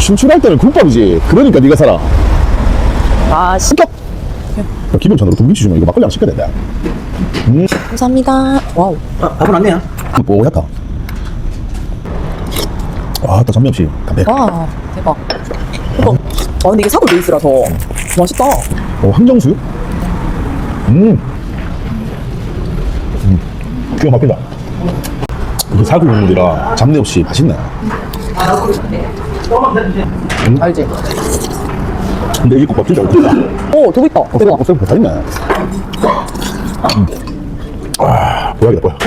심심할 때는 국밥이지. 그러니까 네가 사라. 아, 야, 기본전으로 동김치 주면 이거 막걸리 안 시켜야 된다. 감사합니다. 와우. 밥은 안 내야? 뽀얗다. 와, 또 전면 없이 담배. 와, 대박. 이거. 아, 근데 이게 사골 베이스라서 맛있다. 항정수육? 기가 막힌다. 이게 사골 국물이라 잡내 없이 맛있네. 알지? 근데 이 국밥 진짜 어떻다. 오, 되고 있다. 대박. 다 있네. 와, 보약이다, 보약.